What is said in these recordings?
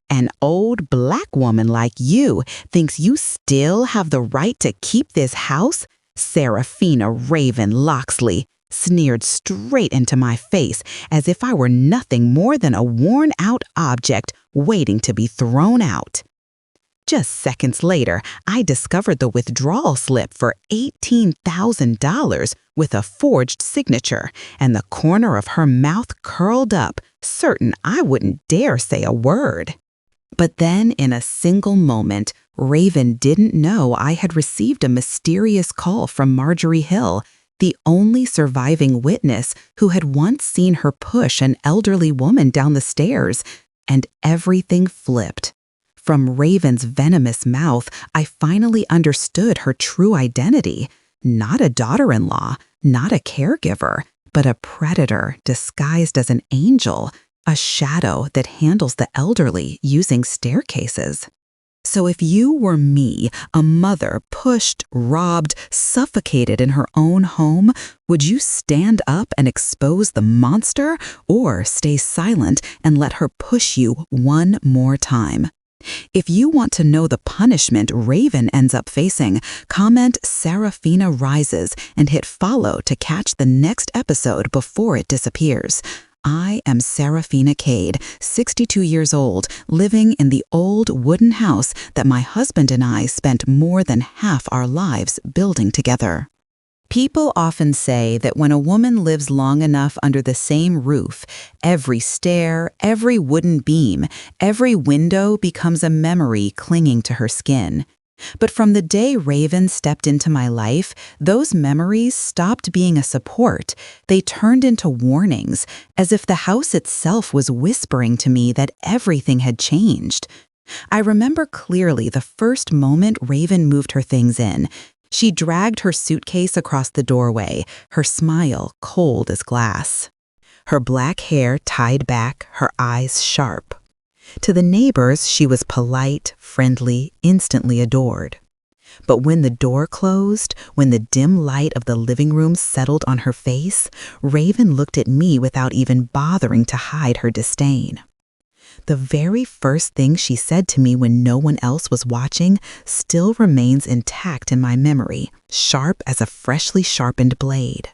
An old black woman like you thinks you still have the right to keep this house? Serafina Raven Locksley sneered straight into my face as if I were nothing more than a worn-out object waiting to be thrown out. Just seconds later, I discovered the withdrawal slip for $18,000 with a forged signature, and the corner of her mouth curled up, certain I wouldn't dare say a word. But then, in a single moment, Raven didn't know I had received a mysterious call from Marjorie Hill, the only surviving witness who had once seen her push an elderly woman down the stairs, and everything flipped. From Raven's venomous mouth, I finally understood her true identity. Not a daughter-in-law, not a caregiver, but a predator disguised as an angel, a shadow that handles the elderly using staircases. So if you were me, a mother pushed, robbed, suffocated in her own home, would you stand up and expose the monster, or stay silent and let her push you one more time? If you want to know the punishment Raven ends up facing, comment Serafina Rises and hit follow to catch the next episode before it disappears. I am Serafina Cade, 62 years old, living in the old wooden house that my husband and I spent more than half our lives building together. People often say that when a woman lives long enough under the same roof, every stair, every wooden beam, every window becomes a memory clinging to her skin. But from the day Raven stepped into my life, those memories stopped being a support. They turned into warnings, as if the house itself was whispering to me that everything had changed. I remember clearly the first moment Raven moved her things in. She dragged her suitcase across the doorway, her smile cold as glass. Her black hair tied back, her eyes sharp. To the neighbors, she was polite, friendly, instantly adored. But when the door closed, when the dim light of the living room settled on her face, Raven looked at me without even bothering to hide her disdain. The very first thing she said to me when no one else was watching still remains intact in my memory, sharp as a freshly sharpened blade.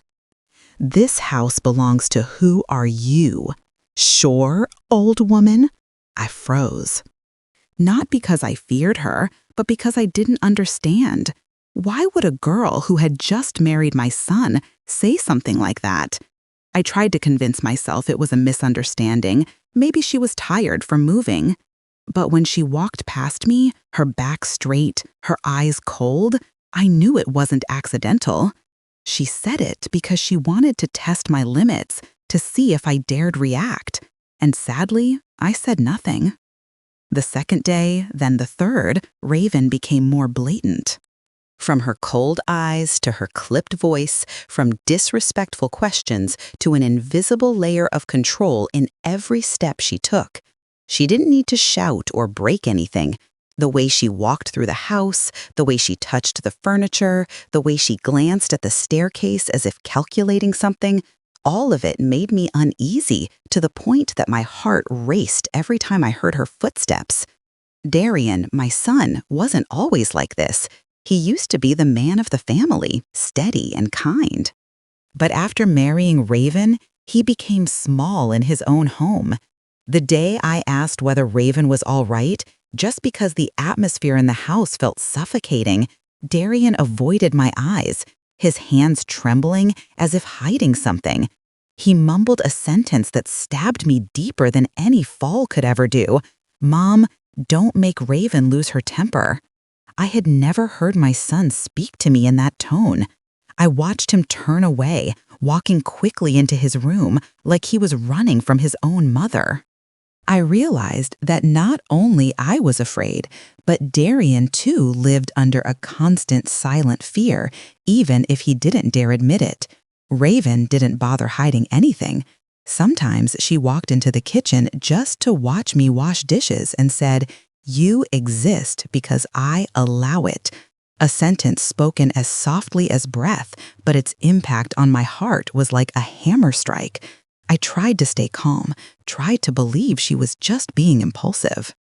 This house belongs to who are you? Sure, old woman? I froze. Not because I feared her, but because I didn't understand. Why would a girl who had just married my son say something like that? I tried to convince myself it was a misunderstanding. Maybe she was tired from moving. But when she walked past me, her back straight, her eyes cold, I knew it wasn't accidental. She said it because she wanted to test my limits, to see if I dared react. And sadly, I said nothing. The second day, then the third, Raven became more blatant. From her cold eyes to her clipped voice, from disrespectful questions to an invisible layer of control in every step she took. She didn't need to shout or break anything. The way she walked through the house, the way she touched the furniture, the way she glanced at the staircase as if calculating something, all of it made me uneasy to the point that my heart raced every time I heard her footsteps. Darian, my son, wasn't always like this. He used to be the man of the family, steady and kind. But after marrying Raven, he became small in his own home. The day I asked whether Raven was all right, just because the atmosphere in the house felt suffocating, Darian avoided my eyes, his hands trembling as if hiding something. He mumbled a sentence that stabbed me deeper than any fall could ever do. "Mom, don't make Raven lose her temper." I had never heard my son speak to me in that tone. I watched him turn away, walking quickly into his room like he was running from his own mother. I realized that not only I was afraid, but Darian too lived under a constant silent fear, even if he didn't dare admit it. Raven didn't bother hiding anything. Sometimes she walked into the kitchen just to watch me wash dishes and said, "You exist because I allow it." A sentence spoken as softly as breath, but its impact on my heart was like a hammer strike. I tried to stay calm, tried to believe she was just being impulsive.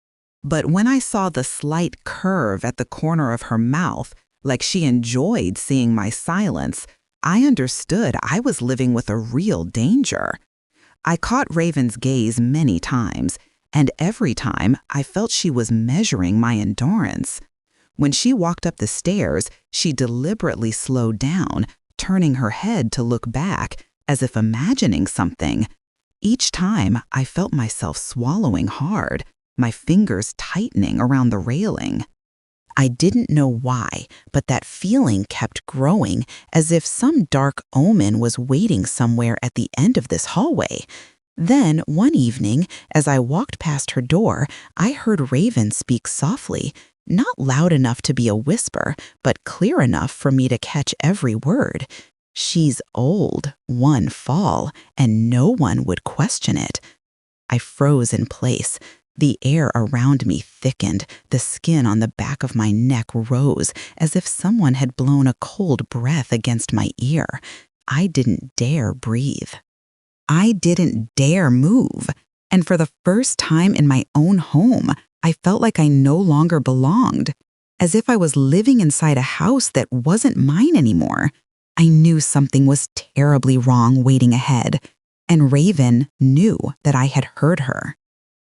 But when I saw the slight curve at the corner of her mouth, like she enjoyed seeing my silence, I understood I was living with a real danger. I caught Raven's gaze many times, and every time I felt she was measuring my endurance. When she walked up the stairs, she deliberately slowed down, turning her head to look back, as if imagining something. Each time, I felt myself swallowing hard, my fingers tightening around the railing. I didn't know why, but that feeling kept growing, as if some dark omen was waiting somewhere at the end of this hallway. Then, one evening, as I walked past her door, I heard Raven speak softly, not loud enough to be a whisper, but clear enough for me to catch every word. "She's old, one fall, and no one would question it." I froze in place. The air around me thickened, the skin on the back of my neck rose, as if someone had blown a cold breath against my ear. I didn't dare breathe. I didn't dare move. And for the first time in my own home, I felt like I no longer belonged, as if I was living inside a house that wasn't mine anymore. I knew something was terribly wrong waiting ahead, and Raven knew that I had heard her.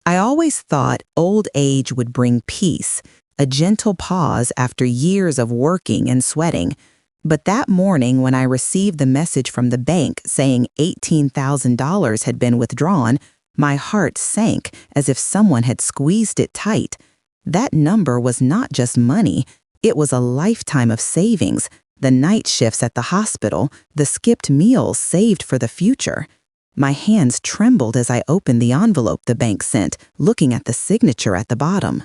I always thought old age would bring peace, a gentle pause after years of working and sweating. But that morning when I received the message from the bank saying $18,000 had been withdrawn, my heart sank as if someone had squeezed it tight. That number was not just money, it was a lifetime of savings, the night shifts at the hospital, the skipped meals saved for the future. My hands trembled as I opened the envelope the bank sent, looking at the signature at the bottom.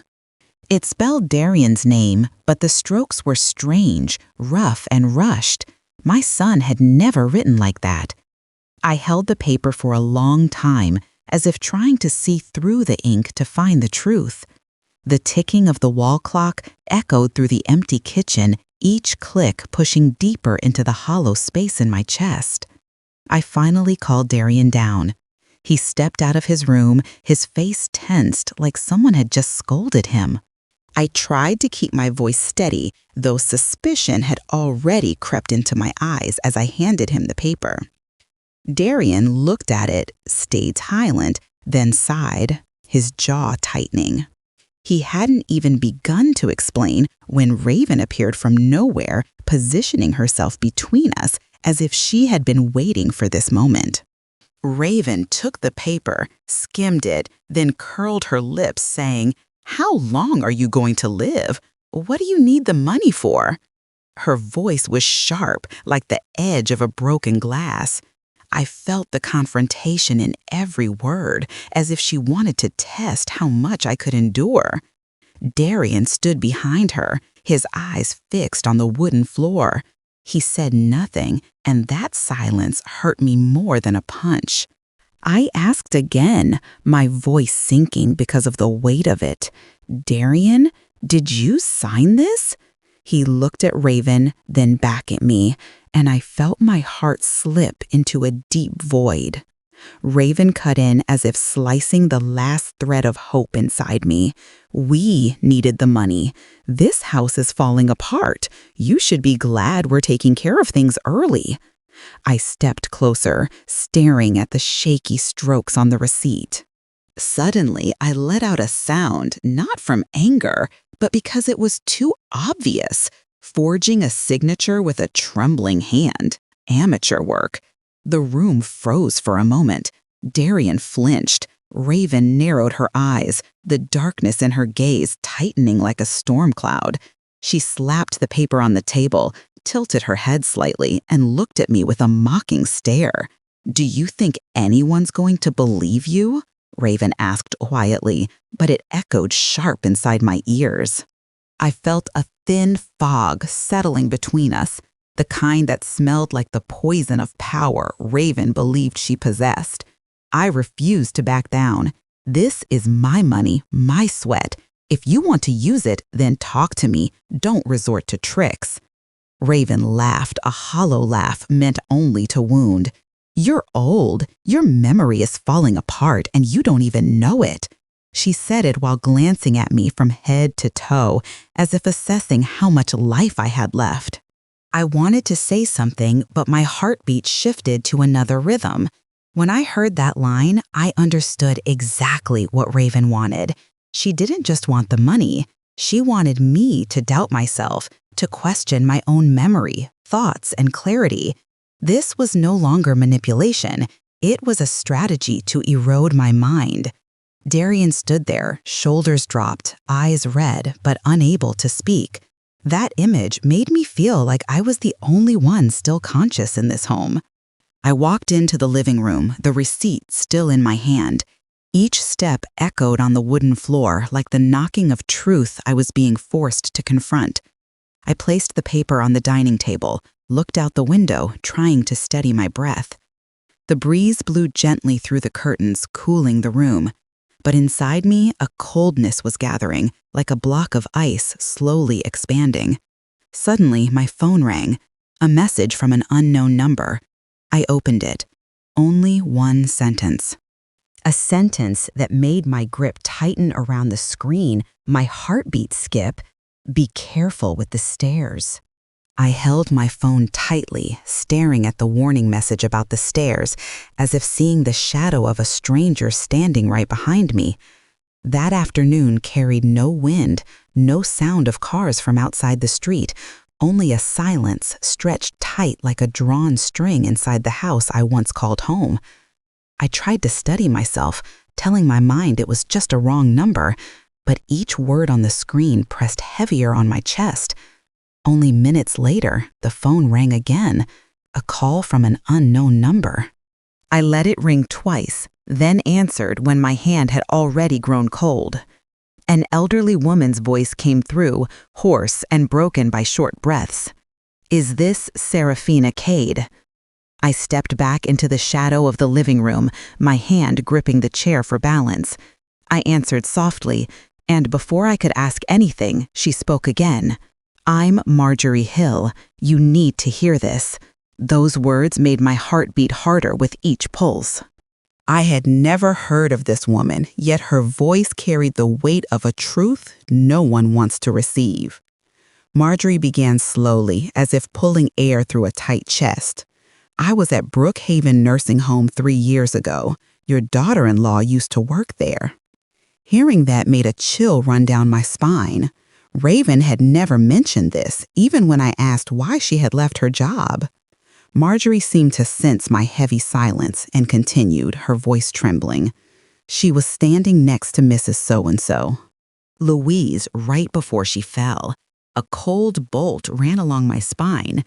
It spelled Darian's name, but the strokes were strange, rough, and rushed. My son had never written like that. I held the paper for a long time, as if trying to see through the ink to find the truth. The ticking of the wall clock echoed through the empty kitchen, each click pushing deeper into the hollow space in my chest. I finally called Darian down. He stepped out of his room, his face tensed like someone had just scolded him. I tried to keep my voice steady, though suspicion had already crept into my eyes as I handed him the paper. Darian looked at it, stayed silent, then sighed, his jaw tightening. He hadn't even begun to explain when Raven appeared from nowhere, positioning herself between us as if she had been waiting for this moment. Raven took the paper, skimmed it, then curled her lips, saying, "How long are you going to live? What do you need the money for?" Her voice was sharp, like the edge of a broken glass. I felt the confrontation in every word, as if she wanted to test how much I could endure. Darian stood behind her, his eyes fixed on the wooden floor. He said nothing, and that silence hurt me more than a punch. I asked again, my voice sinking because of the weight of it. "Darian, did you sign this?" He looked at Raven, then back at me, and I felt my heart slip into a deep void. Raven cut in as if slicing the last thread of hope inside me. "We needed the money. This house is falling apart. You should be glad we're taking care of things early." I stepped closer, staring at the shaky strokes on the receipt. Suddenly, I let out a sound, not from anger, but because it was too obvious. Forging a signature with a trembling hand. Amateur work. The room froze for a moment. Darian flinched. Raven narrowed her eyes, the darkness in her gaze tightening like a storm cloud. She slapped the paper on the table, tilted her head slightly, and looked at me with a mocking stare. "Do you think anyone's going to believe you?" Raven asked quietly, but it echoed sharp inside my ears. I felt a thin fog settling between us, the kind that smelled like the poison of power Raven believed she possessed. I refused to back down. "This is my money, my sweat. If you want to use it, then talk to me. Don't resort to tricks." Raven laughed, a hollow laugh meant only to wound. "You're old. Your memory is falling apart, and you don't even know it." She said it while glancing at me from head to toe, as if assessing how much life I had left. I wanted to say something, but my heartbeat shifted to another rhythm. When I heard that line, I understood exactly what Raven wanted. She didn't just want the money. She wanted me to doubt myself, to question my own memory, thoughts, and clarity. This was no longer manipulation. It was a strategy to erode my mind. Darian stood there, shoulders dropped, eyes red, but unable to speak. That image made me feel like I was the only one still conscious in this home. I walked into the living room, the receipt still in my hand. Each step echoed on the wooden floor like the knocking of truth I was being forced to confront. I placed the paper on the dining table, looked out the window, trying to steady my breath. The breeze blew gently through the curtains, cooling the room. But inside me, a coldness was gathering, like a block of ice slowly expanding. Suddenly, my phone rang, a message from an unknown number. I opened it. Only one sentence. A sentence that made my grip tighten around the screen, my heartbeat skip. Be careful with the stairs. I held my phone tightly, staring at the warning message about the stairs, as if seeing the shadow of a stranger standing right behind me. That afternoon carried no wind, no sound of cars from outside the street, only a silence stretched tight like a drawn string inside the house I once called home. I tried to steady myself, telling my mind it was just a wrong number, but each word on the screen pressed heavier on my chest. Only minutes later, the phone rang again, a call from an unknown number. I let it ring twice, then answered when my hand had already grown cold. An elderly woman's voice came through, hoarse and broken by short breaths. "Is this Serafina Cade?" I stepped back into the shadow of the living room, my hand gripping the chair for balance. I answered softly, and before I could ask anything, she spoke again. "I'm Marjorie Hill. You need to hear this." Those words made my heart beat harder with each pulse. I had never heard of this woman, yet her voice carried the weight of a truth no one wants to receive. Marjorie began slowly, as if pulling air through a tight chest. "I was at Brookhaven Nursing Home 3 years ago. Your daughter-in-law used to work there." Hearing that made a chill run down my spine. Raven had never mentioned this, even when I asked why she had left her job. Marjorie seemed to sense my heavy silence and continued, her voice trembling. She was standing next to Mrs. So-and-so. Louise, right before she fell. A cold bolt ran along my spine.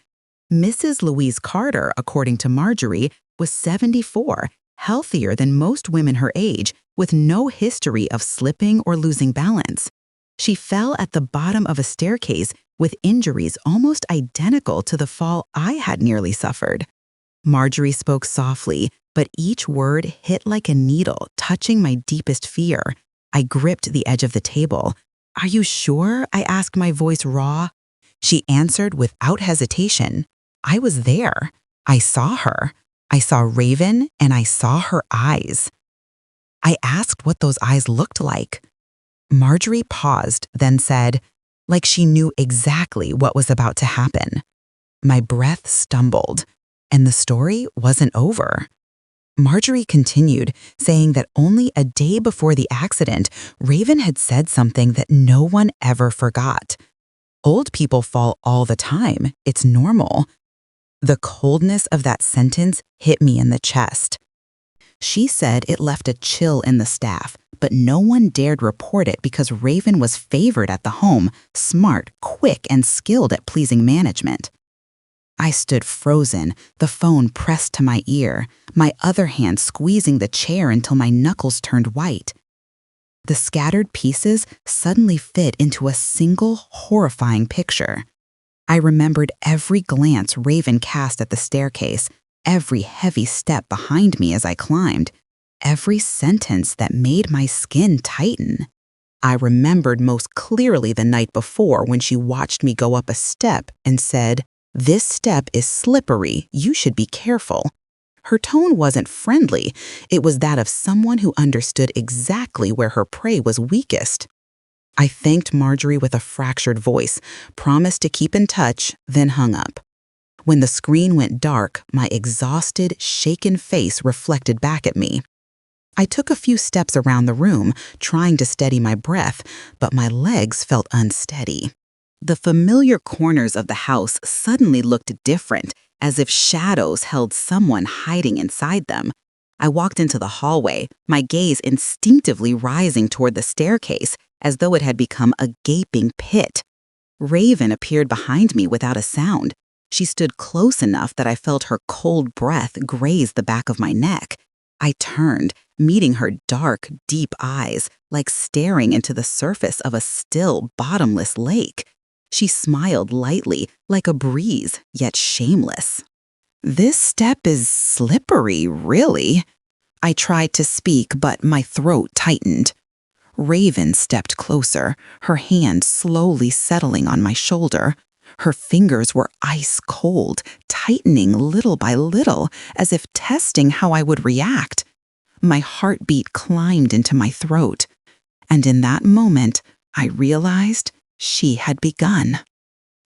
Mrs. Louise Carter, according to Marjorie, was 74, healthier than most women her age, with no history of slipping or losing balance. She fell at the bottom of a staircase with injuries almost identical to the fall I had nearly suffered. Marjorie spoke softly, but each word hit like a needle, touching my deepest fear. I gripped the edge of the table. "Are you sure?" I asked, my voice raw. She answered without hesitation. "I was there. I saw her. I saw Raven, and I saw her eyes." I asked what those eyes looked like. Marjorie paused, then said, like she knew exactly what was about to happen. My breath stumbled, and the story wasn't over. Marjorie continued, saying that only a day before the accident, Raven had said something that no one ever forgot. "Old people fall all the time. It's normal." The coldness of that sentence hit me in the chest. She said it left a chill in the staff, but no one dared report it because Raven was favored at the home, smart, quick, and skilled at pleasing management. I stood frozen, the phone pressed to my ear, my other hand squeezing the chair until my knuckles turned white. The scattered pieces suddenly fit into a single horrifying picture. I remembered every glance Raven cast at the staircase, every heavy step behind me as I climbed, every sentence that made my skin tighten. I remembered most clearly the night before when she watched me go up a step and said, "This step is slippery, you should be careful." Her tone wasn't friendly. It was that of someone who understood exactly where her prey was weakest. I thanked Marjorie with a fractured voice, promised to keep in touch, then hung up. When the screen went dark, my exhausted, shaken face reflected back at me. I took a few steps around the room, trying to steady my breath, but my legs felt unsteady. The familiar corners of the house suddenly looked different, as if shadows held someone hiding inside them. I walked into the hallway, my gaze instinctively rising toward the staircase, as though it had become a gaping pit. Raven appeared behind me without a sound. She stood close enough that I felt her cold breath graze the back of my neck. I turned, meeting her dark, deep eyes, like staring into the surface of a still, bottomless lake. She smiled lightly, like a breeze, yet shameless. "This step is slippery, really." I tried to speak, but my throat tightened. Raven stepped closer, her hand slowly settling on my shoulder. Her fingers were ice cold, tightening little by little, as if testing how I would react. My heartbeat climbed into my throat, and in that moment, I realized she had begun.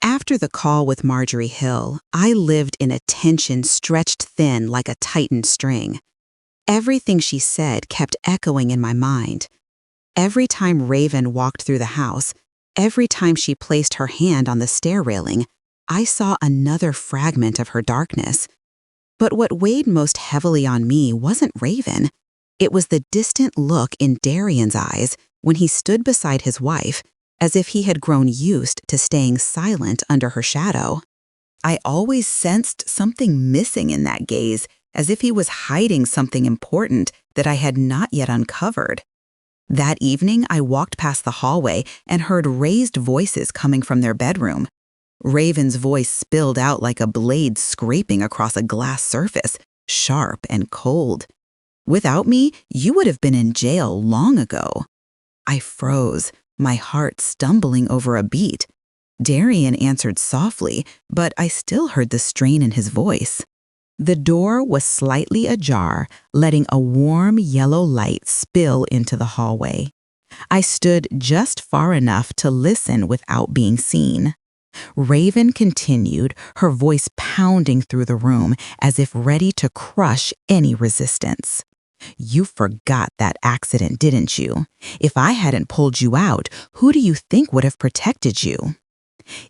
After the call with Marjorie Hill, I lived in a tension stretched thin like a tightened string. Everything she said kept echoing in my mind. Every time Raven walked through the house, every time she placed her hand on the stair railing, I saw another fragment of her darkness. But what weighed most heavily on me wasn't Raven. It was the distant look in Darian's eyes when he stood beside his wife, as if he had grown used to staying silent under her shadow. I always sensed something missing in that gaze, as if he was hiding something important that I had not yet uncovered. That evening, I walked past the hallway and heard raised voices coming from their bedroom. Raven's voice spilled out like a blade scraping across a glass surface, sharp and cold. "Without me, you would have been in jail long ago." I froze, my heart stumbling over a beat. Darian answered softly, but I still heard the strain in his voice. The door was slightly ajar, letting a warm yellow light spill into the hallway. I stood just far enough to listen without being seen. Raven continued, her voice pounding through the room as if ready to crush any resistance. "You forgot that accident, didn't you? If I hadn't pulled you out, who do you think would have protected you?"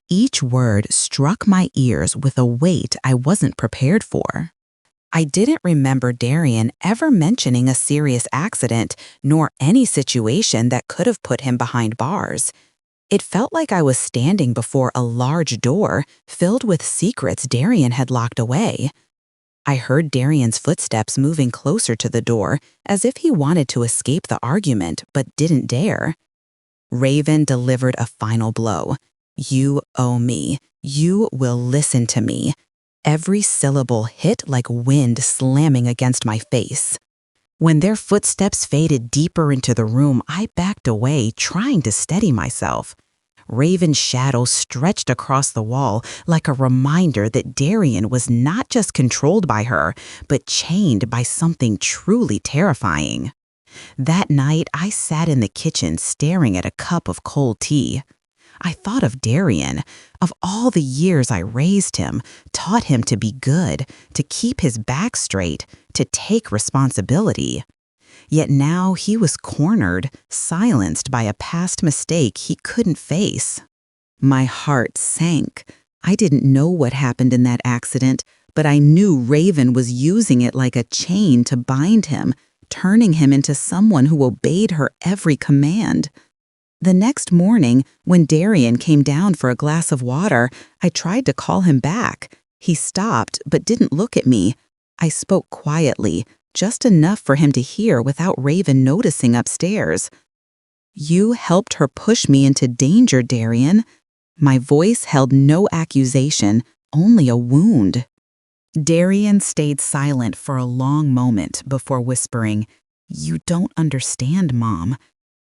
Each word struck my ears with a weight I wasn't prepared for. I didn't remember Darian ever mentioning a serious accident, nor any situation that could have put him behind bars. It felt like I was standing before a large door filled with secrets Darian had locked away. I heard Darian's footsteps moving closer to the door, as if he wanted to escape the argument but didn't dare. Raven delivered a final blow. "You owe me. You will listen to me." Every syllable hit like wind slamming against my face. When their footsteps faded deeper into the room, I backed away, trying to steady myself. Raven's shadow stretched across the wall like a reminder that Darian was not just controlled by her, but chained by something truly terrifying. That night, I sat in the kitchen staring at a cup of cold tea. I thought of Darian, of all the years I raised him, taught him to be good, to keep his back straight, to take responsibility. Yet now he was cornered, silenced by a past mistake he couldn't face. My heart sank. I didn't know what happened in that accident, but I knew Raven was using it like a chain to bind him, turning him into someone who obeyed her every command. The next morning, when Darian came down for a glass of water, I tried to call him back. He stopped, but didn't look at me. I spoke quietly, just enough for him to hear without Raven noticing upstairs. "You helped her push me into danger, Darian." My voice held no accusation, only a wound. Darian stayed silent for a long moment before whispering, "You don't understand, Mom."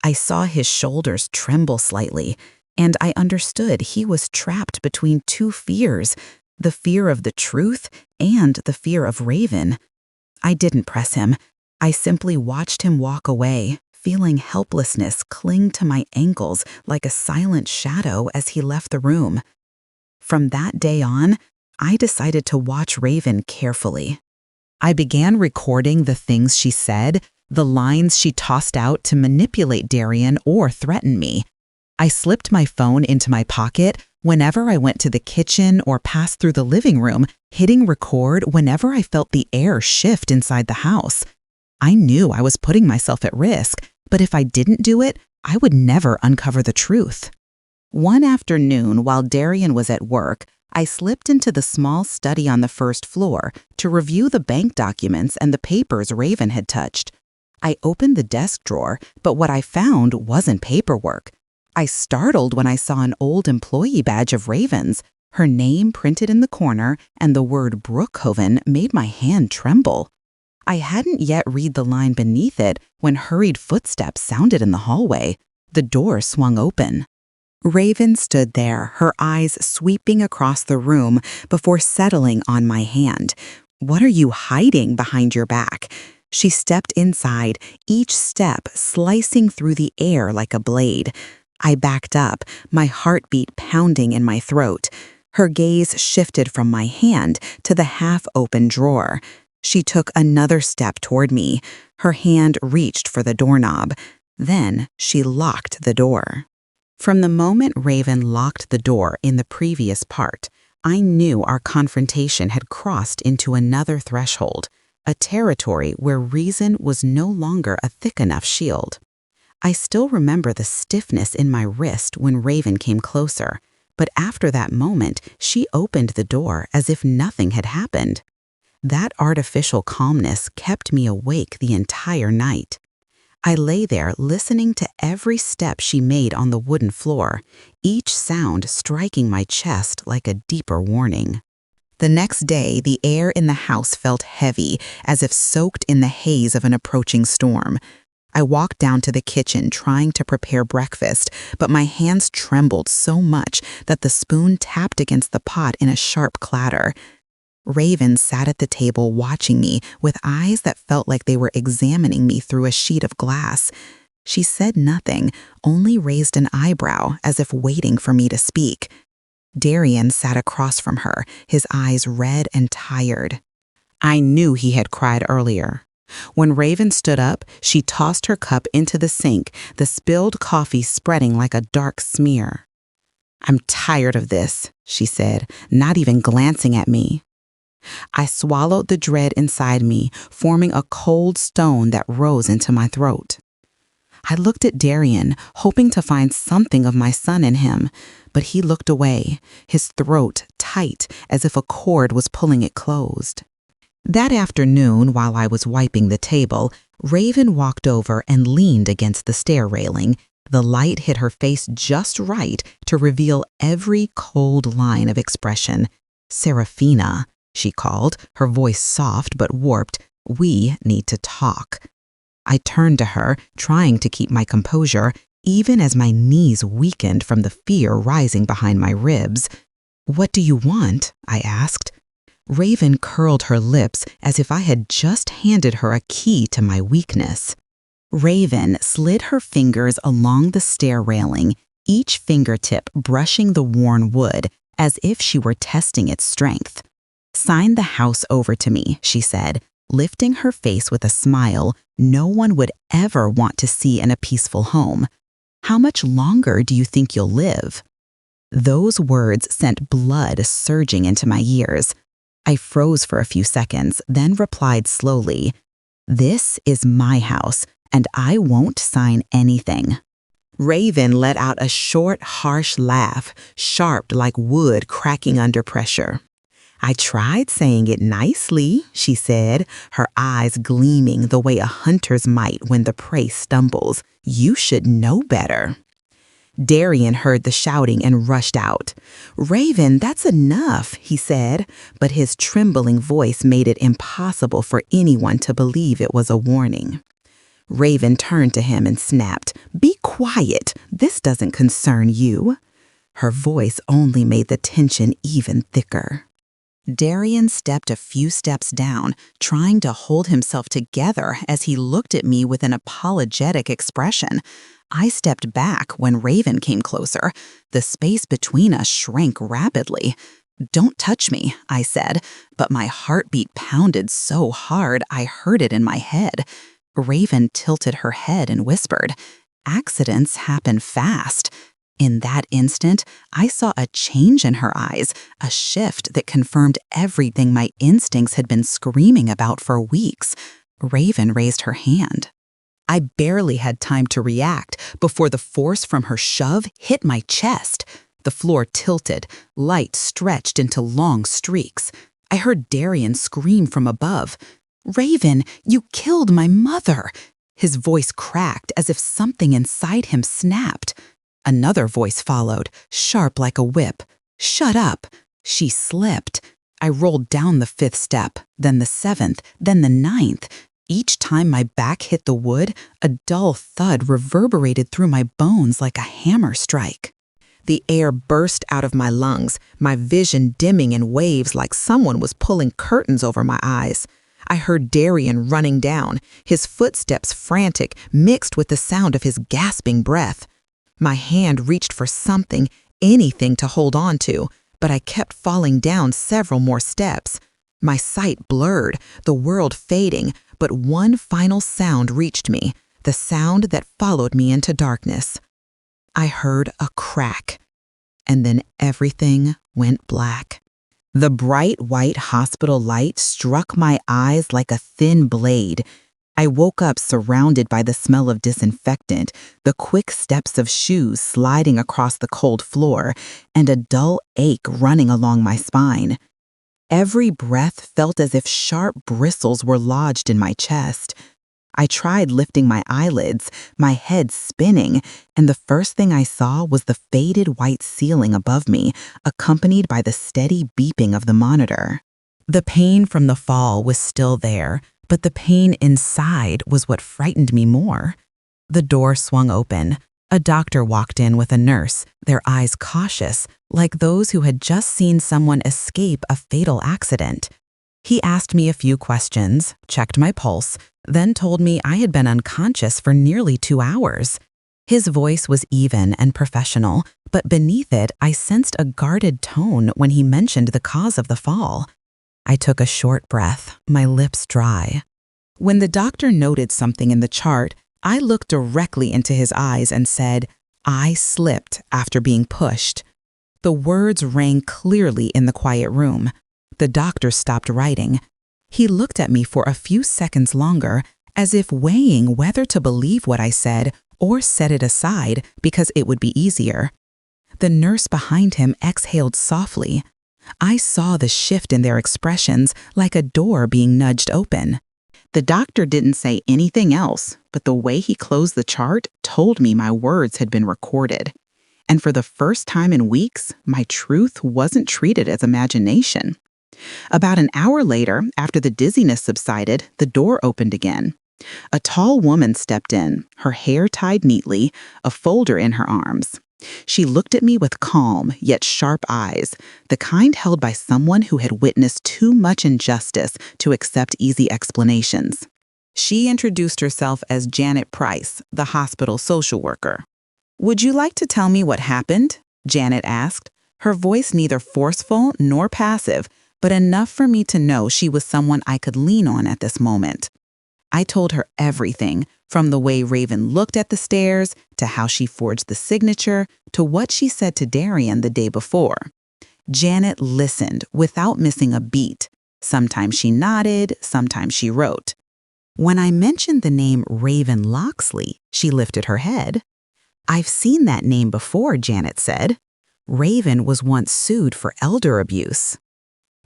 I saw his shoulders tremble slightly, and I understood he was trapped between two fears, the fear of the truth and the fear of Raven. I didn't press him. I simply watched him walk away, feeling helplessness cling to my ankles like a silent shadow as he left the room. From that day on, I decided to watch Raven carefully. I began recording the things she said, the lines she tossed out to manipulate Darian or threaten me. I slipped my phone into my pocket whenever I went to the kitchen or passed through the living room, hitting record whenever I felt the air shift inside the house. I knew I was putting myself at risk, but if I didn't do it, I would never uncover the truth. One afternoon, while Darian was at work, I slipped into the small study on the first floor to review the bank documents and the papers Raven had touched. I opened the desk drawer, but what I found wasn't paperwork. I startled when I saw an old employee badge of Raven's. Her name printed in the corner and the word Brookhoven made my hand tremble. I hadn't yet read the line beneath it when hurried footsteps sounded in the hallway. The door swung open. Raven stood there, her eyes sweeping across the room before settling on my hand. "What are you hiding behind your back?" She stepped inside, each step slicing through the air like a blade. I backed up, my heartbeat pounding in my throat. Her gaze shifted from my hand to the half-open drawer. She took another step toward me. Her hand reached for the doorknob. Then she locked the door. From the moment Raven locked the door in the previous part, I knew our confrontation had crossed into another threshold, a territory where reason was no longer a thick enough shield. I still remember the stiffness in my wrist when Raven came closer, but after that moment, she opened the door as if nothing had happened. That artificial calmness kept me awake the entire night. I lay there listening to every step she made on the wooden floor, each sound striking my chest like a deeper warning. The next day, the air in the house felt heavy, as if soaked in the haze of an approaching storm. I walked down to the kitchen trying to prepare breakfast, but my hands trembled so much that the spoon tapped against the pot in a sharp clatter. Raven sat at the table watching me with eyes that felt like they were examining me through a sheet of glass. She said nothing, only raised an eyebrow as if waiting for me to speak. Darian sat across from her, his eyes red and tired. I knew he had cried earlier. When Raven stood up, she tossed her cup into the sink, the spilled coffee spreading like a dark smear. "I'm tired of this," she said, not even glancing at me. I swallowed the dread inside me, forming a cold stone that rose into my throat. I looked at Darian, hoping to find something of my son in him, but he looked away, his throat tight as if a cord was pulling it closed. That afternoon, while I was wiping the table, Raven walked over and leaned against the stair railing. The light hit her face just right to reveal every cold line of expression. "Serafina," she called, her voice soft but warped. "We need to talk." I turned to her, trying to keep my composure, even as my knees weakened from the fear rising behind my ribs. "What do you want?" I asked. Raven curled her lips as if I had just handed her a key to my weakness. Raven slid her fingers along the stair railing, each fingertip brushing the worn wood as if she were testing its strength. "Sign the house over to me," she said, lifting her face with a smile no one would ever want to see in a peaceful home. "How much longer do you think you'll live?" Those words sent blood surging into my ears. I froze for a few seconds, then replied slowly, "This is my house, and I won't sign anything." Raven let out a short, harsh laugh, sharp like wood cracking under pressure. "I tried saying it nicely," she said, her eyes gleaming the way a hunter's might when the prey stumbles. "You should know better." Darian heard the shouting and rushed out. "Raven, that's enough," he said, but his trembling voice made it impossible for anyone to believe it was a warning. Raven turned to him and snapped, "Be quiet. This doesn't concern you." Her voice only made the tension even thicker. Darian stepped a few steps down, trying to hold himself together as he looked at me with an apologetic expression. I stepped back when Raven came closer. The space between us shrank rapidly. "Don't touch me," I said, but my heartbeat pounded so hard I heard it in my head. Raven tilted her head and whispered, "Accidents happen fast." In that instant, I saw a change in her eyes, a shift that confirmed everything my instincts had been screaming about for weeks. Raven raised her hand. I barely had time to react before the force from her shove hit my chest. The floor tilted, light stretched into long streaks. I heard Darian scream from above, "Raven, you killed my mother!" His voice cracked as if something inside him snapped. Another voice followed, sharp like a whip. "Shut up!" She slipped. I rolled down the 5th step, then the 7th, then the 9th. Each time my back hit the wood, a dull thud reverberated through my bones like a hammer strike. The air burst out of my lungs, my vision dimming in waves like someone was pulling curtains over my eyes. I heard Darian running down, his footsteps frantic, mixed with the sound of his gasping breath. My hand reached for something, anything to hold on to, but I kept falling down several more steps. My sight blurred, the world fading, but one final sound reached me, the sound that followed me into darkness. I heard a crack, and then everything went black. The bright white hospital light struck my eyes like a thin blade. I woke up surrounded by the smell of disinfectant, the quick steps of shoes sliding across the cold floor, and a dull ache running along my spine. Every breath felt as if sharp bristles were lodged in my chest. I tried lifting my eyelids, my head spinning, and the first thing I saw was the faded white ceiling above me, accompanied by the steady beeping of the monitor. The pain from the fall was still there, but the pain inside was what frightened me more. The door swung open. A doctor walked in with a nurse, their eyes cautious, like those who had just seen someone escape a fatal accident. He asked me a few questions, checked my pulse, then told me I had been unconscious for nearly 2 hours. His voice was even and professional, but beneath it I sensed a guarded tone when he mentioned the cause of the fall. I took a short breath, my lips dry. When the doctor noted something in the chart, I looked directly into his eyes and said, "I slipped after being pushed." The words rang clearly in the quiet room. The doctor stopped writing. He looked at me for a few seconds longer, as if weighing whether to believe what I said or set it aside because it would be easier. The nurse behind him exhaled softly. I saw the shift in their expressions like a door being nudged open. The doctor didn't say anything else, but the way he closed the chart told me my words had been recorded. And for the first time in weeks, my truth wasn't treated as imagination. About an hour later, after the dizziness subsided, the door opened again. A tall woman stepped in, her hair tied neatly, a folder in her arms. She looked at me with calm yet sharp eyes, the kind held by someone who had witnessed too much injustice to accept easy explanations. She introduced herself as Janet Price, the hospital social worker. "Would you like to tell me what happened?" Janet asked, her voice neither forceful nor passive, but enough for me to know she was someone I could lean on at this moment. I told her everything, from the way Raven looked at the stairs, to how she forged the signature, to what she said to Darian the day before. Janet listened without missing a beat. Sometimes she nodded, sometimes she wrote. When I mentioned the name Raven Locksley, she lifted her head. "I've seen that name before," Janet said. "Raven was once sued for elder abuse."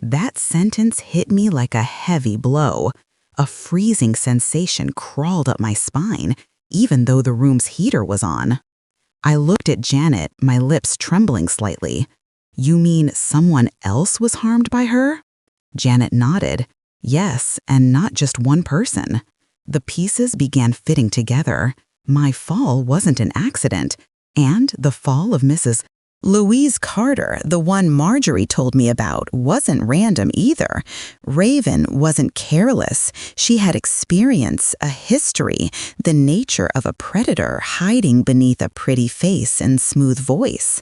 That sentence hit me like a heavy blow. A freezing sensation crawled up my spine, even though the room's heater was on. I looked at Janet, my lips trembling slightly. "You mean someone else was harmed by her?" Janet nodded. "Yes, and not just one person." The pieces began fitting together. My fall wasn't an accident, and the fall of Mrs. Louise Carter, the one Marjorie told me about, wasn't random either. Raven wasn't careless. She had experience, a history, the nature of a predator hiding beneath a pretty face and smooth voice.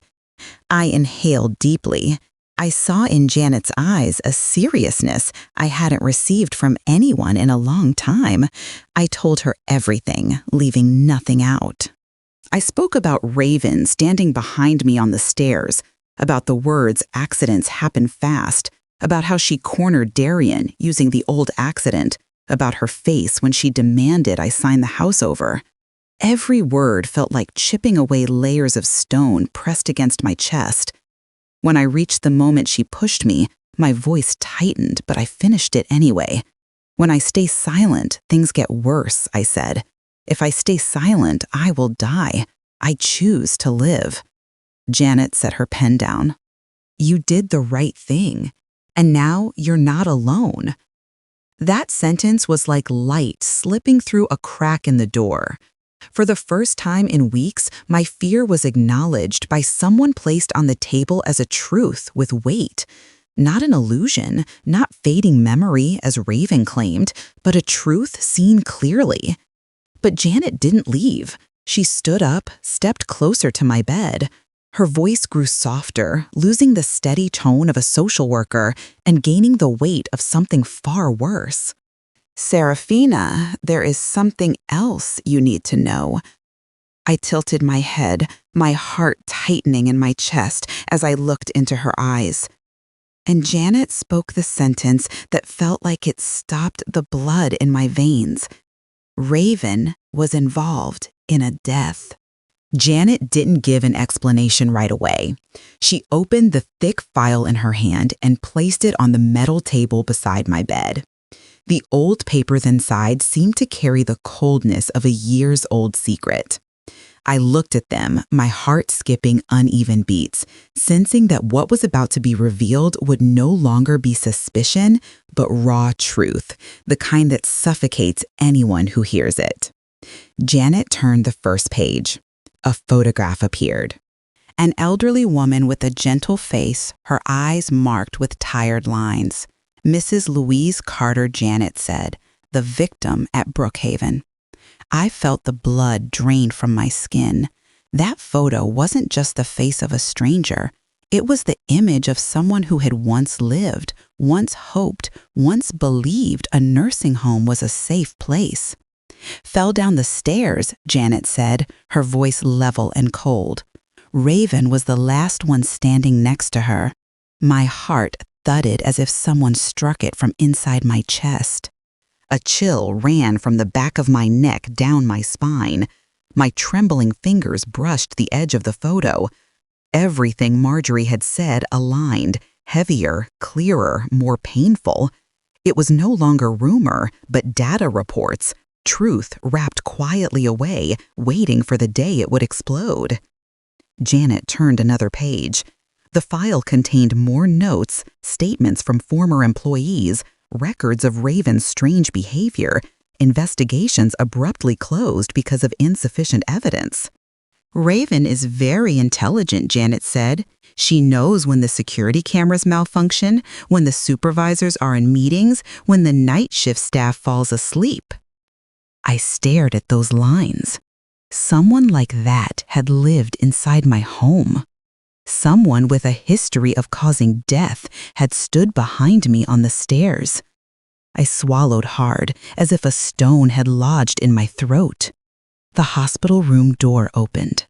I inhaled deeply. I saw in Janet's eyes a seriousness I hadn't received from anyone in a long time. I told her everything, leaving nothing out. I spoke about Raven standing behind me on the stairs, about the words accidents happen fast, about how she cornered Darian using the old accident, about her face when she demanded I sign the house over. Every word felt like chipping away layers of stone pressed against my chest. When I reached the moment she pushed me, my voice tightened, but I finished it anyway. When I stay silent, things get worse, I said. If I stay silent, I will die. I choose to live. Janet set her pen down. You did the right thing, and now you're not alone. That sentence was like light slipping through a crack in the door. For the first time in weeks, my fear was acknowledged by someone placed on the table as a truth with weight. Not an illusion, not fading memory as Raven claimed, but a truth seen clearly. But Janet didn't leave. She stood up, stepped closer to my bed. Her voice grew softer, losing the steady tone of a social worker and gaining the weight of something far worse. Serafina, there is something else you need to know. I tilted my head, my heart tightening in my chest as I looked into her eyes. And Janet spoke the sentence that felt like it stopped the blood in my veins. Raven was involved in a death. Janet didn't give an explanation right away. She opened the thick file in her hand and placed it on the metal table beside my bed. The old papers inside seemed to carry the coldness of a years-old secret. I looked at them, my heart skipping uneven beats, sensing that what was about to be revealed would no longer be suspicion, but raw truth, the kind that suffocates anyone who hears it. Janet turned the first page. A photograph appeared. An elderly woman with a gentle face, her eyes marked with tired lines. Mrs. Louise Carter Janet said, the victim at Brookhaven. I felt the blood drain from my skin. That photo wasn't just the face of a stranger. It was the image of someone who had once lived, once hoped, once believed a nursing home was a safe place. Fell down the stairs, Janet said, her voice level and cold. Raven was the last one standing next to her. My heart thudded as if someone struck it from inside my chest. A chill ran from the back of my neck down my spine. My trembling fingers brushed the edge of the photo. Everything Marjorie had said aligned, heavier, clearer, more painful. It was no longer rumor, but data reports, truth wrapped quietly away, waiting for the day it would explode. Janet turned another page. The file contained more notes, statements from former employees, records of Raven's strange behavior, investigations abruptly closed because of insufficient evidence. Raven is very intelligent, Janet said. She knows when the security cameras malfunction, when the supervisors are in meetings, when the night shift staff falls asleep. I stared at those lines. Someone like that had lived inside my home. Someone with a history of causing death had stood behind me on the stairs. I swallowed hard, as if a stone had lodged in my throat. The hospital room door opened.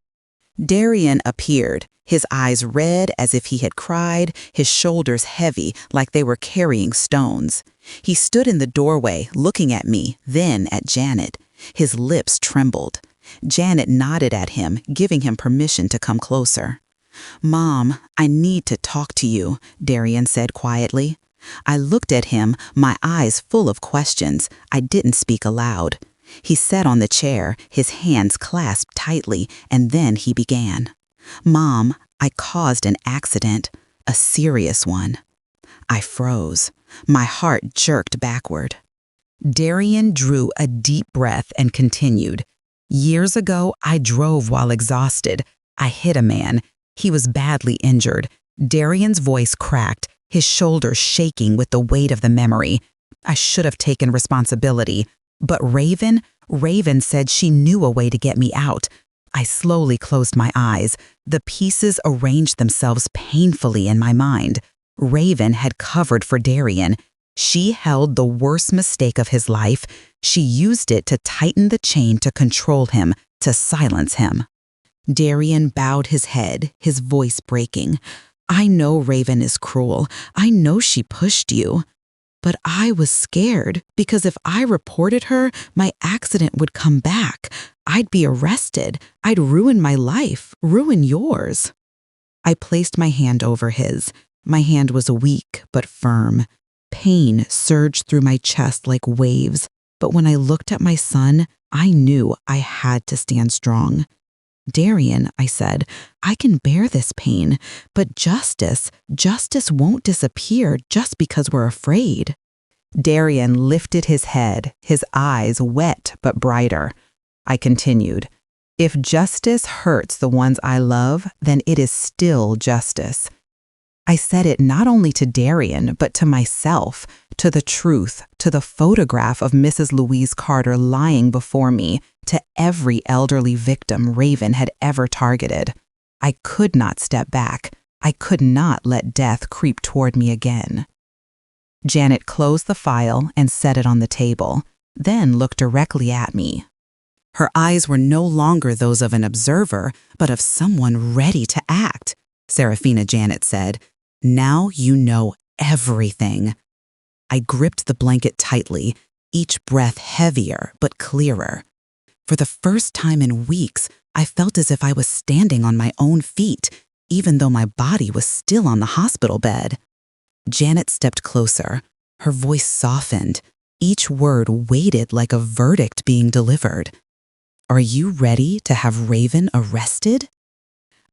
Darian appeared, his eyes red as if he had cried, his shoulders heavy like they were carrying stones. He stood in the doorway, looking at me, then at Janet. His lips trembled. Janet nodded at him, giving him permission to come closer. "Mom, I need to talk to you," Darian said quietly. I looked at him, my eyes full of questions. I didn't speak aloud. He sat on the chair, his hands clasped tightly, and then he began. "Mom, I caused an accident, a serious one." I froze. My heart jerked backward. Darian drew a deep breath and continued. "Years ago, I drove while exhausted. I hit a man. He was badly injured. Darian's voice cracked, his shoulders shaking with the weight of the memory. I should have taken responsibility. But Raven said she knew a way to get me out. I slowly closed my eyes. The pieces arranged themselves painfully in my mind. Raven had covered for Darian. She held the worst mistake of his life. She used it to tighten the chain to control him, to silence him. Darian bowed his head, his voice breaking. I know Raven is cruel. I know she pushed you. But I was scared because if I reported her, my accident would come back. I'd be arrested. I'd ruin my life, ruin yours. I placed my hand over his. My hand was weak but firm. Pain surged through my chest like waves, but when I looked at my son, I knew I had to stand strong. Darian, I said, I can bear this pain, but justice won't disappear just because we're afraid. Darian lifted his head, his eyes wet but brighter. I continued, if justice hurts the ones I love, then it is still justice. I said it not only to Darian, but to myself, to the truth, to the photograph of Mrs. Louise Carter lying before me, to every elderly victim Raven had ever targeted. I could not step back. I could not let death creep toward me again. Janet closed the file and set it on the table, then looked directly at me. Her eyes were no longer those of an observer, but of someone ready to act. Serafina Janet said, now you know everything. I gripped the blanket tightly, each breath heavier but clearer. For the first time in weeks, I felt as if I was standing on my own feet, even though my body was still on the hospital bed. Janet stepped closer. Her voice softened. Each word weighted like a verdict being delivered. Are you ready to have Raven arrested?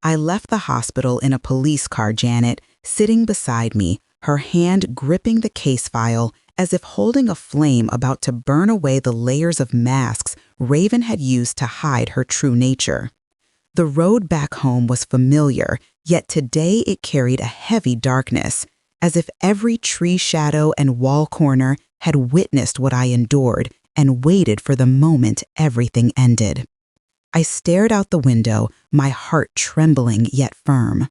I left the hospital in a police car, Janet, sitting beside me, her hand gripping the case file as if holding a flame about to burn away the layers of masks Raven had used to hide her true nature. The road back home was familiar, yet today it carried a heavy darkness, as if every tree shadow and wall corner had witnessed what I endured and waited for the moment everything ended. I stared out the window, my heart trembling yet firm.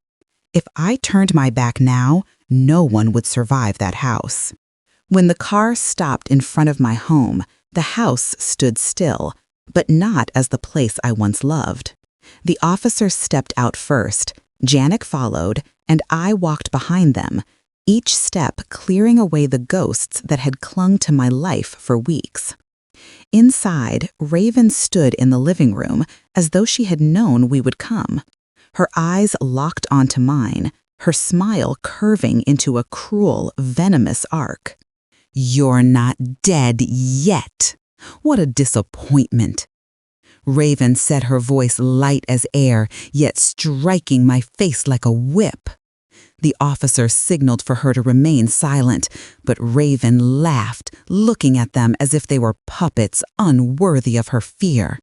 If I turned my back now, no one would survive that house. When the car stopped in front of my home, the house stood still, but not as the place I once loved. The officer stepped out first, Janet followed, and I walked behind them, each step clearing away the ghosts that had clung to my life for weeks. Inside, Raven stood in the living room as though she had known we would come. Her eyes locked onto mine, her smile curving into a cruel, venomous arc. You're not dead yet. What a disappointment. Raven said, her voice light as air, yet striking my face like a whip. The officer signaled for her to remain silent, but Raven laughed, looking at them as if they were puppets unworthy of her fear.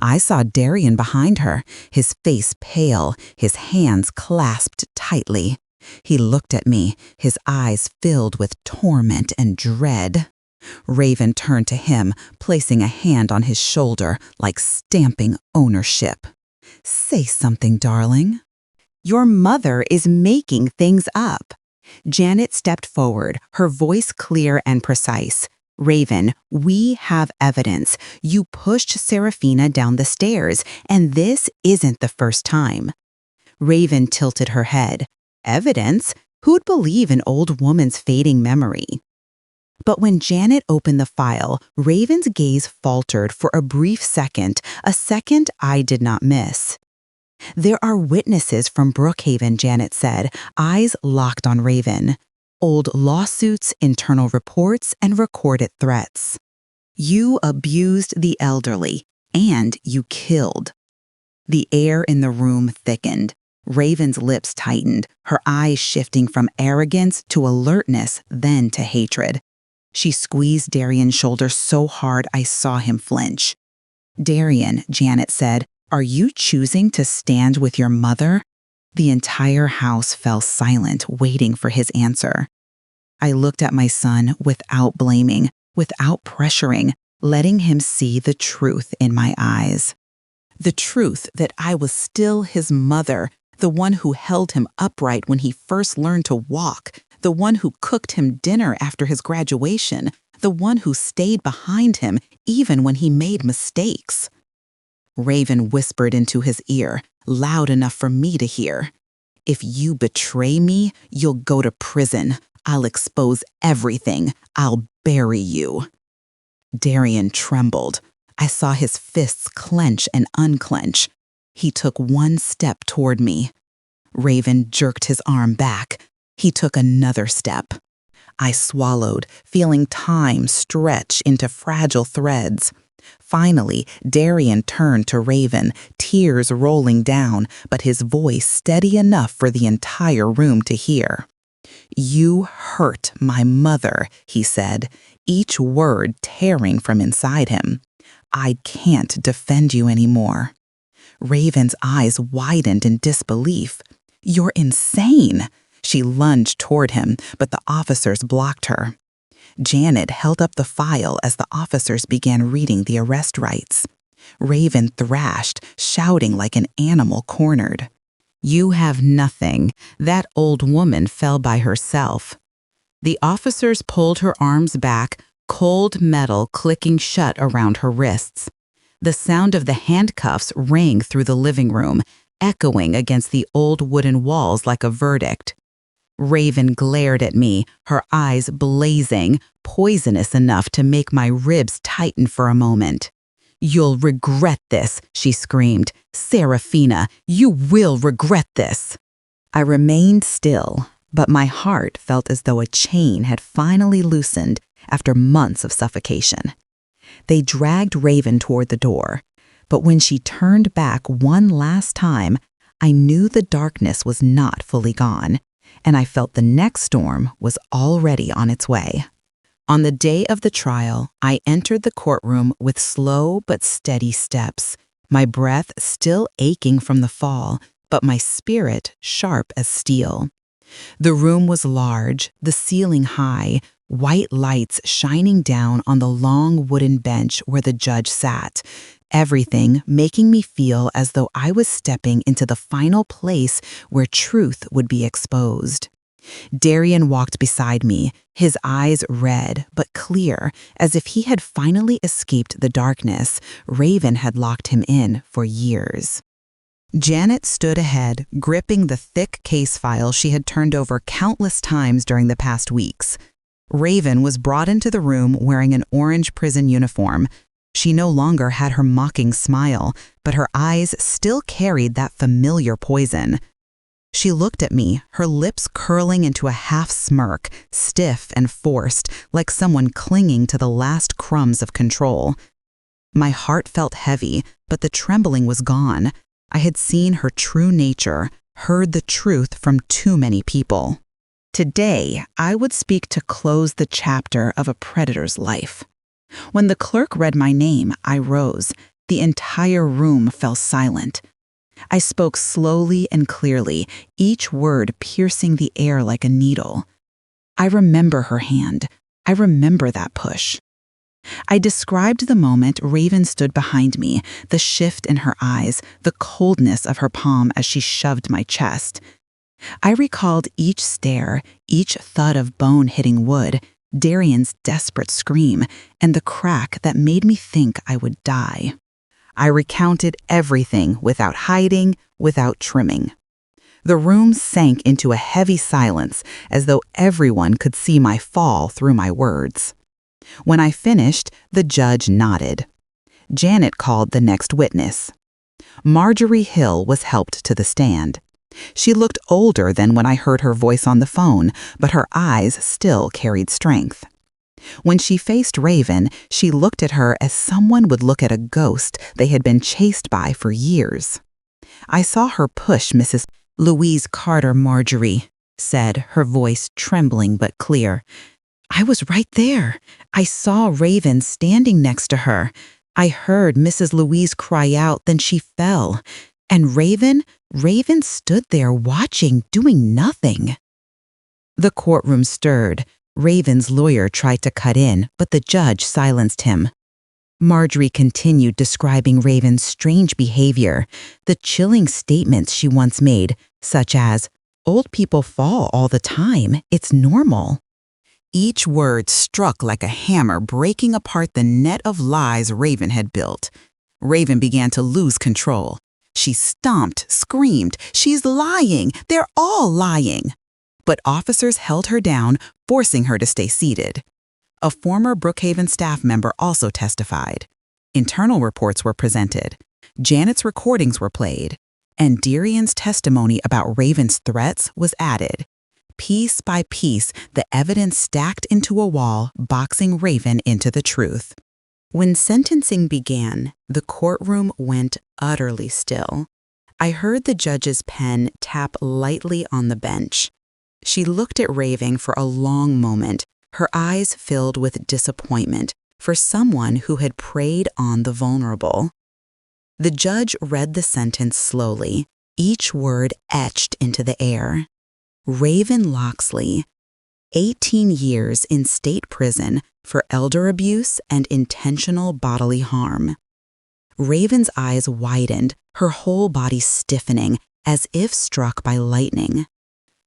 I saw Darian behind her, his face pale, his hands clasped tightly. He looked at me, his eyes filled with torment and dread. Raven turned to him, placing a hand on his shoulder like stamping ownership. Say something, darling. Your mother is making things up. Janet stepped forward, her voice clear and precise. Raven, we have evidence. You pushed Serafina down the stairs, and this isn't the first time. Raven tilted her head. Evidence? Who'd believe an old woman's fading memory? But when Janet opened the file, Raven's gaze faltered for a brief second, a second I did not miss. There are witnesses from Brookhaven, Janet said, eyes locked on Raven. Old lawsuits, internal reports, and recorded threats. You abused the elderly, and you killed. The air in the room thickened. Raven's lips tightened, her eyes shifting from arrogance to alertness, then to hatred. She squeezed Darian's shoulder so hard I saw him flinch. Darian, Janet said, are you choosing to stand with your mother? The entire house fell silent, waiting for his answer. I looked at my son without blaming, without pressuring, letting him see the truth in my eyes. The truth that I was still his mother, the one who held him upright when he first learned to walk, the one who cooked him dinner after his graduation, the one who stayed behind him even when he made mistakes. Raven whispered into his ear, loud enough for me to hear. "If you betray me, you'll go to prison. I'll expose everything. I'll bury you." Darian trembled. I saw his fists clench and unclench. He took one step toward me. Raven jerked his arm back. He took another step. I swallowed, feeling time stretch into fragile threads. Finally, Darian turned to Raven, tears rolling down, but his voice steady enough for the entire room to hear. "You hurt my mother," he said, each word tearing from inside him. "I can't defend you anymore." Raven's eyes widened in disbelief. "You're insane!" She lunged toward him, but the officers blocked her. Janet held up the file as the officers began reading the arrest rights. Raven thrashed, shouting like an animal cornered. "You have nothing. That old woman fell by herself." The officers pulled her arms back, cold metal clicking shut around her wrists. The sound of the handcuffs rang through the living room, echoing against the old wooden walls like a verdict. Raven glared at me, her eyes blazing, poisonous enough to make my ribs tighten for a moment. "You'll regret this," she screamed. "Serafina, you will regret this." I remained still, but my heart felt as though a chain had finally loosened after months of suffocation. They dragged Raven toward the door, but when she turned back one last time, I knew the darkness was not fully gone, and I felt the next storm was already on its way. On the day of the trial, I entered the courtroom with slow but steady steps, my breath still aching from the fall, but my spirit sharp as steel. The room was large, the ceiling high, white lights shining down on the long wooden bench where the judge sat, everything making me feel as though I was stepping into the final place where truth would be exposed. Darian walked beside me, his eyes red but clear, as if he had finally escaped the darkness Raven had locked him in for years. Janet stood ahead, gripping the thick case file she had turned over countless times during the past weeks. Raven was brought into the room wearing an orange prison uniform. She no longer had her mocking smile, but her eyes still carried that familiar poison. She looked at me, her lips curling into a half smirk, stiff and forced, like someone clinging to the last crumbs of control. My heart felt heavy, but the trembling was gone. I had seen her true nature, heard the truth from too many people. Today, I would speak to close the chapter of a predator's life. When the clerk read my name, I rose. The entire room fell silent. I spoke slowly and clearly, each word piercing the air like a needle. I remember her hand. I remember that push. I described the moment Raven stood behind me, the shift in her eyes, the coldness of her palm as she shoved my chest. I recalled each stare, each thud of bone hitting wood, Darian's desperate scream, and the crack that made me think I would die. I recounted everything without hiding, without trimming. The room sank into a heavy silence as though everyone could see my fall through my words. When I finished, the judge nodded. Janet called the next witness. Marjorie Hill was helped to the stand. She looked older than when I heard her voice on the phone, but her eyes still carried strength. When she faced Raven, she looked at her as someone would look at a ghost they had been chased by for years. I saw her push Mrs. "Louise Carter, Marjorie," said, her voice trembling but clear. "I was right there. I saw Raven standing next to her. I heard Mrs. Louise cry out, then she fell. And Raven stood there watching, doing nothing. The courtroom stirred. Raven's lawyer tried to cut in, but the judge silenced him. Marjorie continued describing Raven's strange behavior, the chilling statements she once made, such as, "Old people fall all the time, it's normal." Each word struck like a hammer, breaking apart the net of lies Raven had built. Raven began to lose control. She stomped, screamed, "She's lying! They're all lying!" But officers held her down, forcing her to stay seated. A former Brookhaven staff member also testified. Internal reports were presented. Janet's recordings were played. And Darian's testimony about Raven's threats was added. Piece by piece, the evidence stacked into a wall, boxing Raven into the truth. When sentencing began, the courtroom went utterly still. I heard the judge's pen tap lightly on the bench. She looked at Raven for a long moment, her eyes filled with disappointment for someone who had preyed on the vulnerable. The judge read the sentence slowly, each word etched into the air. Raven Locksley, 18 years in state prison for elder abuse and intentional bodily harm. Raven's eyes widened, her whole body stiffening, as if struck by lightning.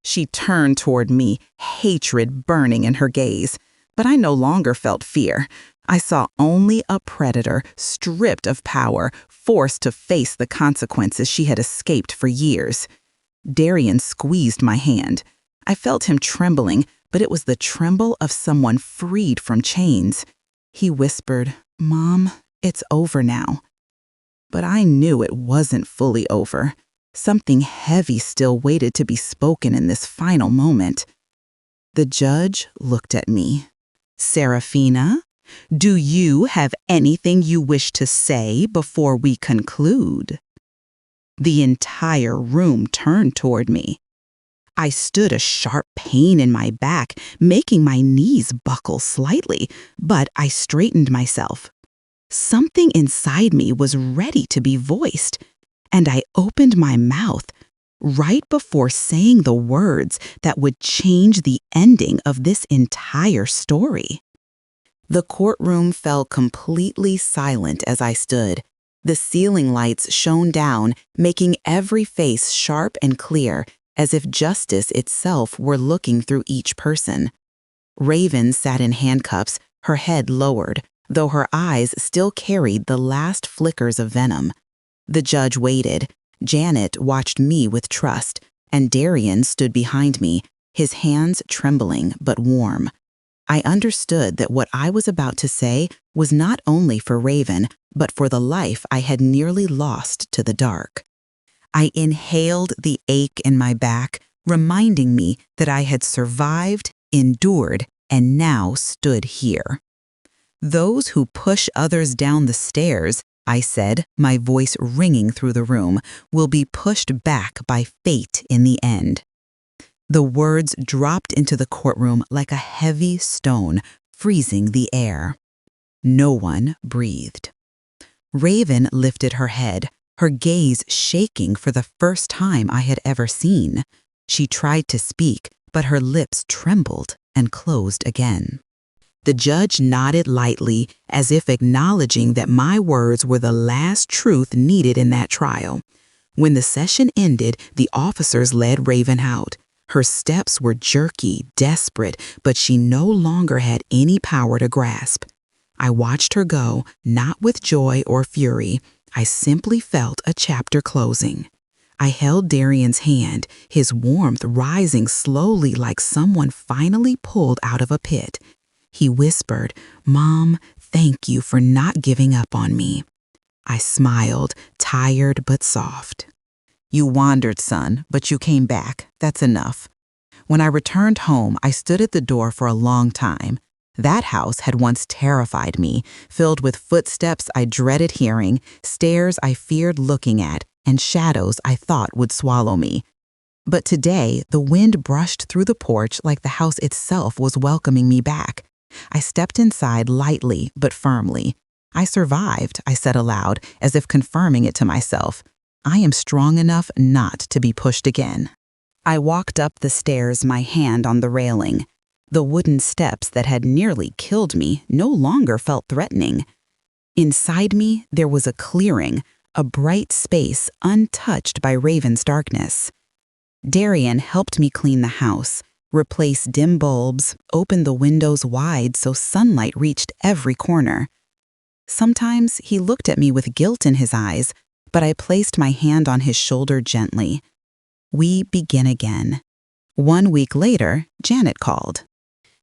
She turned toward me, hatred burning in her gaze. But I no longer felt fear. I saw only a predator, stripped of power, forced to face the consequences she had escaped for years. Darian squeezed my hand. I felt him trembling, but it was the tremble of someone freed from chains. He whispered, "Mom, it's over now." But I knew it wasn't fully over. Something heavy still waited to be spoken in this final moment. The judge looked at me. "Serafina, do you have anything you wish to say before we conclude?" The entire room turned toward me. I stood, a sharp pain in my back, making my knees buckle slightly, but I straightened myself. Something inside me was ready to be voiced, and I opened my mouth right before saying the words that would change the ending of this entire story. The courtroom fell completely silent as I stood. The ceiling lights shone down, making every face sharp and clear, as if justice itself were looking through each person. Raven sat in handcuffs, her head lowered, though her eyes still carried the last flickers of venom. The judge waited. Janet watched me with trust, and Darian stood behind me, his hands trembling but warm. I understood that what I was about to say was not only for Raven, but for the life I had nearly lost to the dark. I inhaled the ache in my back, reminding me that I had survived, endured, and now stood here. "Those who push others down the stairs," I said, my voice ringing through the room, "will be pushed back by fate in the end." The words dropped into the courtroom like a heavy stone, freezing the air. No one breathed. Raven lifted her head, her gaze shaking for the first time I had ever seen. She tried to speak, but her lips trembled and closed again. The judge nodded lightly, as if acknowledging that my words were the last truth needed in that trial. When the session ended, the officers led Raven out. Her steps were jerky, desperate, but she no longer had any power to grasp. I watched her go, not with joy or fury. I simply felt a chapter closing. I held Darian's hand, his warmth rising slowly like someone finally pulled out of a pit. He whispered, "Mom, thank you for not giving up on me." I smiled, tired but soft. "You wandered, son, but you came back. That's enough." When I returned home, I stood at the door for a long time. That house had once terrified me, filled with footsteps I dreaded hearing, stairs I feared looking at, and shadows I thought would swallow me. But today, the wind brushed through the porch like the house itself was welcoming me back. I stepped inside lightly but firmly. "I survived," I said aloud, as if confirming it to myself. I am strong enough not to be pushed again. I walked up the stairs, my hand on the railing. The wooden steps that had nearly killed me no longer felt threatening. Inside me, there was a clearing, a bright space untouched by Raven's darkness. Darian helped me clean the house, replace dim bulbs, open the windows wide so sunlight reached every corner. Sometimes he looked at me with guilt in his eyes, but I placed my hand on his shoulder gently. We begin again. 1 week later, Janet called.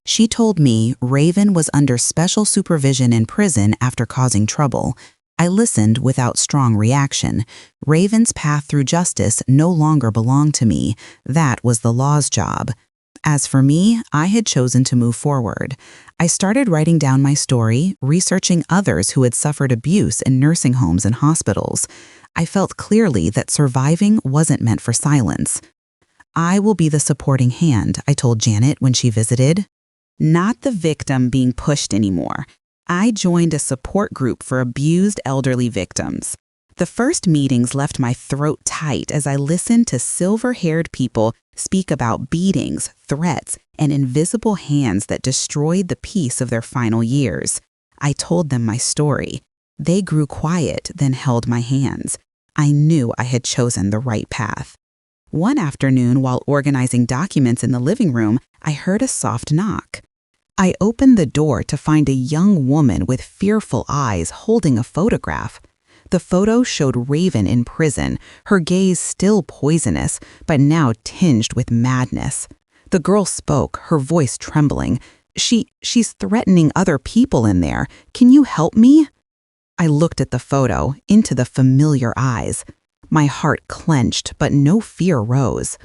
She told me Raven was under special supervision in prison after causing trouble. I listened without strong reaction. Raven's path through justice no longer belonged to me. That was the law's job. As for me, I had chosen to move forward. I started writing down my story, researching others who had suffered abuse in nursing homes and hospitals. I felt clearly that surviving wasn't meant for silence. I will be the supporting hand, I told Janet when she visited. Not the victim being pushed anymore. I joined a support group for abused elderly victims. The first meetings left my throat tight as I listened to silver-haired people speak about beatings, threats, and invisible hands that destroyed the peace of their final years. I told them my story. They grew quiet, then held my hands. I knew I had chosen the right path. One afternoon, while organizing documents in the living room, I heard a soft knock. I opened the door to find a young woman with fearful eyes holding a photograph. The photo showed Raven in prison, her gaze still poisonous, but now tinged with madness. The girl spoke, her voice trembling. She's threatening other people in there. Can you help me? I looked at the photo, into the familiar eyes. My heart clenched, but no fear rose.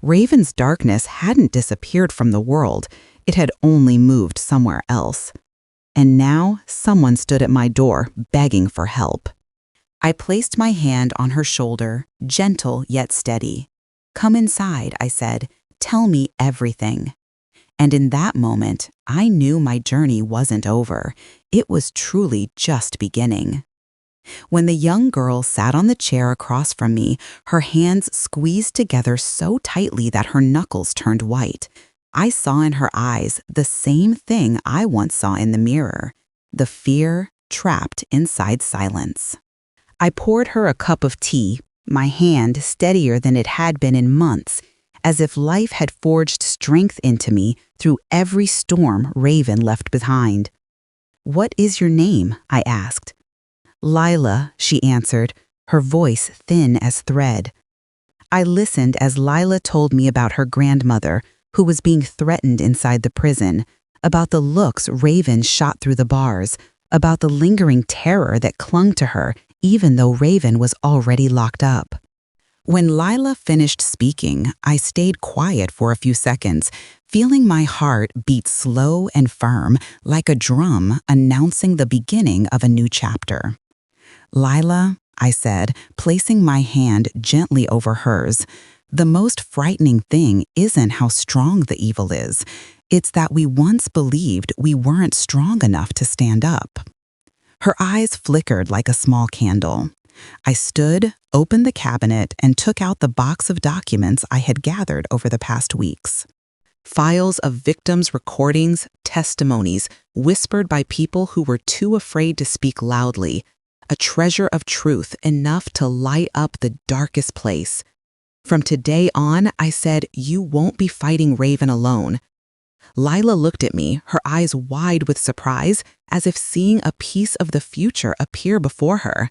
Raven's darkness hadn't disappeared from the world. It had only moved somewhere else. And now someone stood at my door, begging for help. I placed my hand on her shoulder, gentle yet steady. "Come inside," I said. "Tell me everything." And in that moment, I knew my journey wasn't over. It was truly just beginning. When the young girl sat on the chair across from me, her hands squeezed together so tightly that her knuckles turned white. I saw in her eyes the same thing I once saw in the mirror, the fear trapped inside silence. I poured her a cup of tea, my hand steadier than it had been in months, as if life had forged strength into me through every storm Raven left behind. "What is your name?" I asked. "Lila," she answered, her voice thin as thread. I listened as Lila told me about her grandmother, who was being threatened inside the prison, about the looks Raven shot through the bars, about the lingering terror that clung to her even though Raven was already locked up. When Lila finished speaking, I stayed quiet for a few seconds, feeling my heart beat slow and firm like a drum announcing the beginning of a new chapter. "Lila," I said, placing my hand gently over hers, "the most frightening thing isn't how strong the evil is. It's that we once believed we weren't strong enough to stand up." Her eyes flickered like a small candle. I stood, opened the cabinet, and took out the box of documents I had gathered over the past weeks. Files of victims' recordings, testimonies, whispered by people who were too afraid to speak loudly. A treasure of truth enough to light up the darkest place. From today on, I said, you won't be fighting Raven alone. Lila looked at me, her eyes wide with surprise, as if seeing a piece of the future appear before her.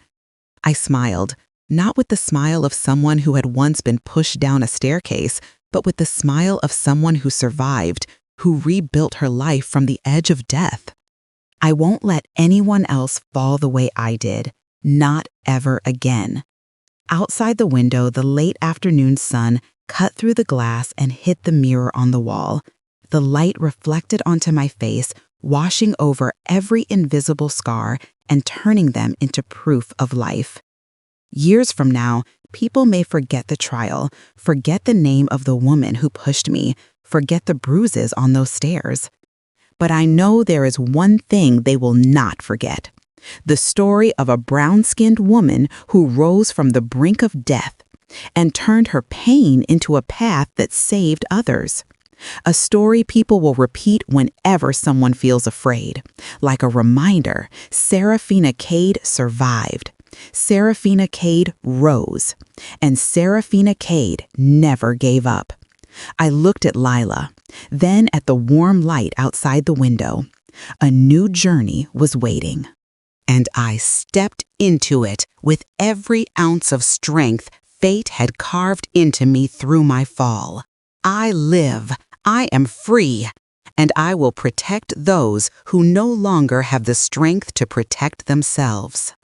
I smiled, not with the smile of someone who had once been pushed down a staircase, but with the smile of someone who survived, who rebuilt her life from the edge of death. I won't let anyone else fall the way I did, not ever again. Outside the window, the late afternoon sun cut through the glass and hit the mirror on the wall. The light reflected onto my face, washing over every invisible scar and turning them into proof of life. Years from now, people may forget the trial, forget the name of the woman who pushed me, forget the bruises on those stairs. But I know there is one thing they will not forget: The story of a brown-skinned woman who rose from the brink of death and turned her pain into a path that saved others. A story people will repeat whenever someone feels afraid. Like a reminder, Serafina Cade survived. Serafina Cade rose. And Serafina Cade never gave up. I looked at Lila, then at the warm light outside the window. A new journey was waiting. And I stepped into it with every ounce of strength fate had carved into me through my fall. I live. I am free. And I will protect those who no longer have the strength to protect themselves.